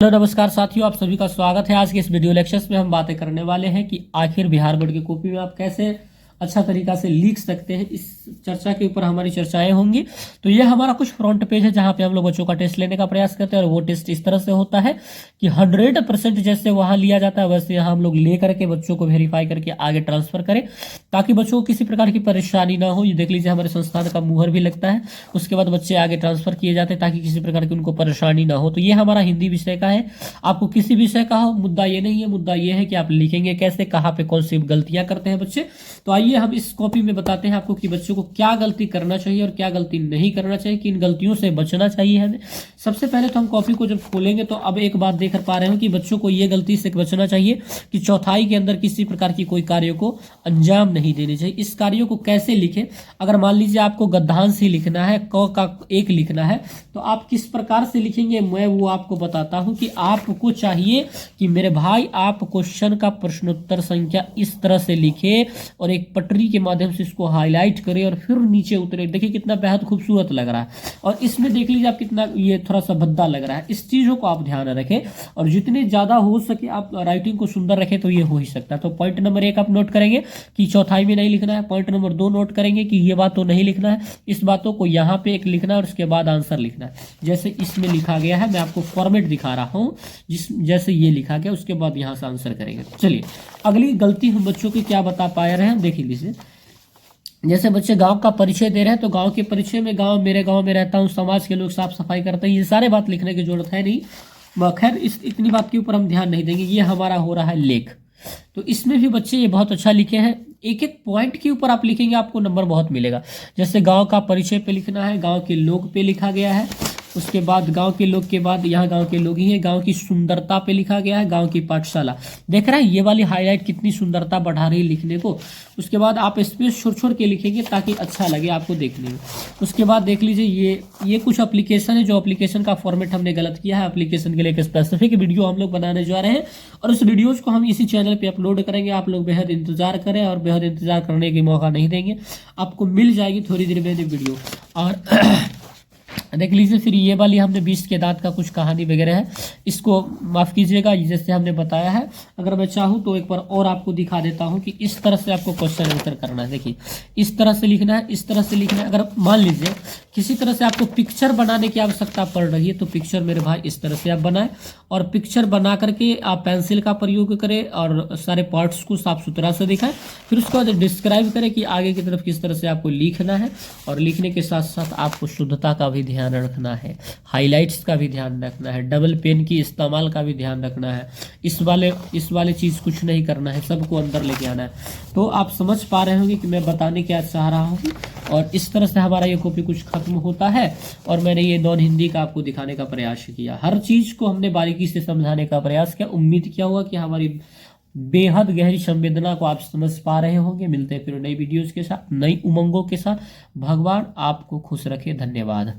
Hello नमस्कार साथियों, आप सभी का स्वागत है। आज के इस वीडियो लेक्चर्स में हम बातें करने वाले हैं कि आखिर बिहार बोर्ड की कॉपी में आप कैसे अच्छा तरीका से लिख सकते हैं। इस चर्चा के ऊपर हमारी चर्चाएं होंगी। तो ये हमारा कुछ फ्रंट पेज है जहां पे हम लोग बच्चों का टेस्ट लेने का प्रयास करते हैं और वो टेस्ट इस तरह से होता है कि 100% जैसे वहां लिया जाता है वैसे यहाँ हम लोग ले करके बच्चों को वेरीफाई करके आगे ट्रांसफर करें ताकि बच्चों को किसी प्रकार की परेशानी ना हो। ये देख लीजिए हमारे संस्थान का मुहर भी लगता है, उसके बाद बच्चे आगे ट्रांसफर किए जाते हैं ताकि किसी प्रकार की उनको परेशानी ना हो। तो ये हमारा हिंदी विषय का है। आपको किसी विषय का हो, मुद्दा ये नहीं है, मुद्दा ये है कि आप लिखेंगे कैसे, कहाँ पे कौन सी गलतियां करते हैं बच्चे। तो आइए हम इस कॉपी में बताते हैं आपको कि बच्चों को क्या गलती करना चाहिए और क्या गलती नहीं करना चाहिए, किन गलतियों से बचना चाहिए हमें। सबसे पहले तो हम कॉपी को जब खोलेंगे तो अब एक बात देख पा रहे हो कि बच्चों को ये गलती से बचना चाहिए कि चौथाई के अंदर किसी प्रकार की कोई कार्य को अंजाम नहीं देनी चाहिए। इस कार्यों को कैसे लिखें, अगर मान लीजिए आपको गद्यांश ही लिखना है, क का एक लिखना है, तो आप किस प्रकार से लिखेंगे मैं वो आपको बताता हूं कि आपको चाहिए कि मेरे भाई आप क्वेश्चन का प्रश्नोत्तर संख्या इस तरह से लिखे और एक पटरी के माध्यम से इसको हाईलाइट करें और फिर नीचे उतरे। देखिए कितना बेहद खूबसूरत लग रहा है और इसमें देख लीजिए आप कितना ये थोड़ा सा भद्दा लग रहा है। इस चीजों को आप ध्यान रखें और जितने ज्यादा हो सके आप राइटिंग को सुंदर रखें तो ये हो ही सकता है। तो पॉइंट नंबर 1 आप नोट करेंगे कि चौथाई में नहीं लिखना है। पॉइंट नंबर 2 नोट करेंगे कि ये बात तो नहीं लिखना है, इस बातों को यहाँ पे एक लिखना है और उसके बाद आंसर लिखना है जैसे इसमें लिखा गया है। मैं आपको फॉर्मेट दिखा रहा हूँ जैसे ये लिखा गया, उसके बाद यहाँ से आंसर करेंगे। चलिए अगली गलती हम बच्चों की क्या बता पा रहे हैं, देखिए लीजिए। जैसे बच्चे गांव का परिचय दे रहे हैं तो गांव के परिचय में गांव मेरे गांव में रहता हूँ, समाज के लोग साफ सफाई करते हैं, ये सारे बात लिखने की जरूरत है नहीं। खैर इतनी बात के ऊपर हम ध्यान नहीं देंगे। ये हमारा हो रहा है लेख, तो इसमें भी बच्चे ये बहुत अच्छा लिखे हैं। एक एक पॉइंट के ऊपर आप लिखेंगे आपको नंबर बहुत मिलेगा। जैसे गांव का परिचय पे लिखना है, गांव के लोग पे लिखा गया है, उसके बाद गांव के लोग के बाद यहाँ गांव के लोग ही हैं, गांव की सुंदरता पे लिखा गया है, गांव की पाठशाला। देख रहे हैं ये वाली हाईलाइट कितनी सुंदरता बढ़ा रही है लिखने को। उसके बाद आप स्पेस छोड़ छोड़ के लिखेंगे ताकि अच्छा लगे आपको देखने में। उसके बाद देख लीजिए ये कुछ एप्लीकेशन है, जो एप्लीकेशन का फॉर्मेट हमने गलत किया है। एप्लीकेशन के लिए एक स्पेसिफिक वीडियो हम लोग बनाने जा रहे हैं और उस वीडियोज को हम इसी चैनल पे अपलोड करेंगे। आप लोग बेहद इंतजार करें और बेहद इंतजार करने की मौका नहीं देंगे, आपको मिल जाएगी थोड़ी देर में वीडियो। और देख लीजिए फिर ये वाली हमने 20 के दांत का कुछ कहानी वगैरह है, इसको माफ कीजिएगा जैसे हमने बताया है। अगर मैं चाहूँ तो एक बार और आपको दिखा देता हूँ कि इस तरह से आपको क्वेश्चन आंसर करना है। देखिए इस तरह से लिखना है, इस तरह से लिखना है। अगर मान लीजिए किसी तरह से आपको पिक्चर बनाने की आवश्यकता पड़ रही है तो पिक्चर मेरे भाई इस तरह से आप बनाएं और पिक्चर बना करके आप पेंसिल का प्रयोग करें और सारे पार्ट्स को साफ सुथरा से दिखाएं। फिर उसके बाद डिस्क्राइब करें कि आगे की तरफ किस तरह से आपको लिखना है और लिखने के साथ साथ आपको शुद्धता का भी ध्यान रखना है, हाइलाइट्स का भी ध्यान रखना है, डबल पेन की इस्तेमाल का भी ध्यान रखना है। इस वाले चीज़ कुछ नहीं करना है, सबको अंदर लेके आना है। तो आप समझ पा रहे होंगे कि मैं बताने क्या चाह रहा हूँ। और इस तरह से हमारा ये कॉपी कुछ खत्म होता है और मैंने ये नॉन हिंदी का आपको दिखाने का प्रयास किया। हर चीज़ को हमने बारीकी से समझाने का प्रयास किया। उम्मीद क्या हुआ कि हमारी बेहद गहरी संवेदना को आप समझ पा रहे होंगे। मिलते हैं फिर नई वीडियोज़ के साथ, नई उमंगों के साथ। भगवान आपको खुश रखे। धन्यवाद।